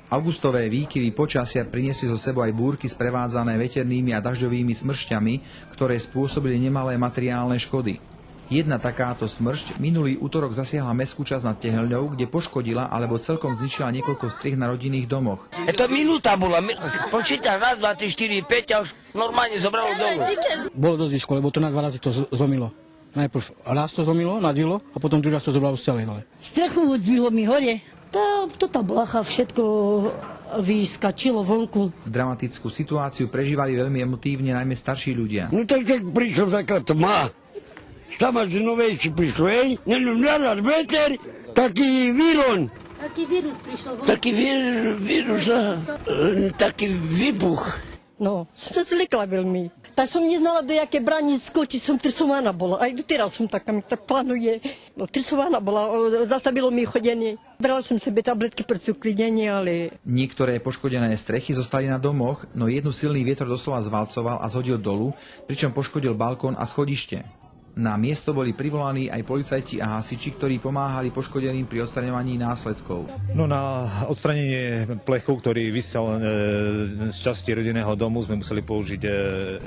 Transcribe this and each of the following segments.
Augustové výkyvy počasia priniesli so sebou aj búrky sprevádzané veternými a dažďovými smršťami, ktoré spôsobili nemalé materiálne škody. Jedna takáto smršť minulý útorok zasiahla mestskú časť nad Tehelňou, kde poškodila alebo celkom zničila niekoľko striech na rodinných domoch. To minúta bola, počítaš raz, 2, 3, 4, 5 a už normálne zobralo dolu. Bolo dosť riskové, lebo to na 2 razy to zlomilo. Najprv raz to zlomilo, nadvilo a potom druhý raz to zobralo z celej dole. Strechu zdvihlo mi hore. Tá blacha všetko vyskačilo vonku. Dramatickú situáciu prežívali veľmi emotívne najmä starší ľudia. No tak prišlo taká tma. Sama novejší prišlo, hej? Nenúňala veter, taký výron. Taký vírus prišiel vonku. Taký vírus, taký výbuch. No, som sa zlikla veľmi. Tak som neznala, do jaké bránic skočiť, som trsovaná bola. Aj doteraz som taká, mi tak plánuje. No, trsovaná bola, zastavilo mi chodenie. Brala som sebe tabletky pre cukrinenie, ale... Niektoré poškodené strechy zostali na domoch, no jednu silný vietor doslova zvalcoval a zhodil dolu, pričom poškodil balkón a schodište. Na miesto boli privolaní aj policajti a hasiči, ktorí pomáhali poškodeným pri odstraňovaní následkov. No na odstranenie plechu, ktorý visel z časti rodinného domu, sme museli použiť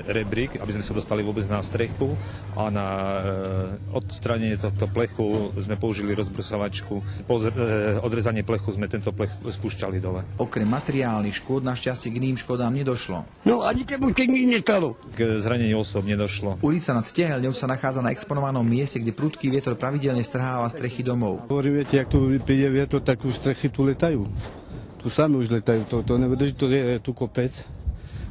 rebrík, aby sme sa dostali vôbec na strechu, a na odstranenie tohto plechu sme použili rozbrusovačku. Po odrezanie plechu sme tento plech spúšťali dole. Okrem materiálnych škôd našťastie k iným škodám nedošlo. No a nikomu sa nič nestalo. K zraneniu osôb nedošlo. Ulica nad Tehelňou sa nachádza na exponovanom mieste, kde prudký vietor pravidelne strháva strechy domov. Viete, jak tu príde vietor, tak už strechy tu letajú. Tu sami už letajú, to nevydrží, to je tu kopec.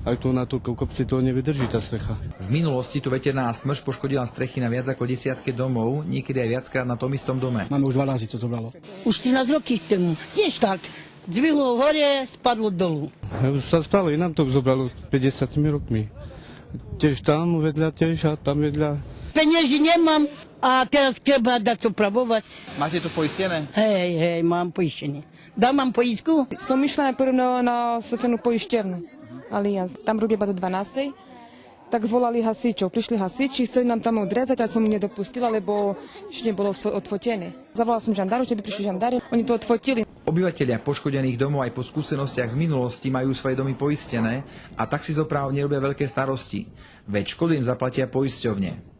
Aj tu na tú kopci to nevydrží tá strecha. V minulosti tu veterná smršť poškodila strechy na viac ako 10 domov, niekedy aj viackrát na tom istom dome. Máme už 2 razy to zobralo. Už 13 rokov tomu. Tiež tak. Zdvihlo hore, spadlo dolu. Sa stalo, i nám to zobralo 50 rokmi. Tiež tam vedľa, tiež a tam vedľa. Penieži nemám a teraz treba dať opravovať. Máte to poistené? Hej, mám poistenie. Mám poistku? Som išla najprv na sociálnu poišťovňu, Allianz. Tam robia iba do 12. Tak volali hasičov. Prišli hasiči, chceli nám tam odrezať, ale som nedopustila, lebo ešte nebolo odfotené. Zavolala som žandárov, že by prišli žandári, oni to odfotili. Obyvatelia poškodených domov aj po skúsenostiach z minulosti majú svoje domy poistené a taxizoprávne robia veľké starosti. Veď škodu im zaplatia poisťovne.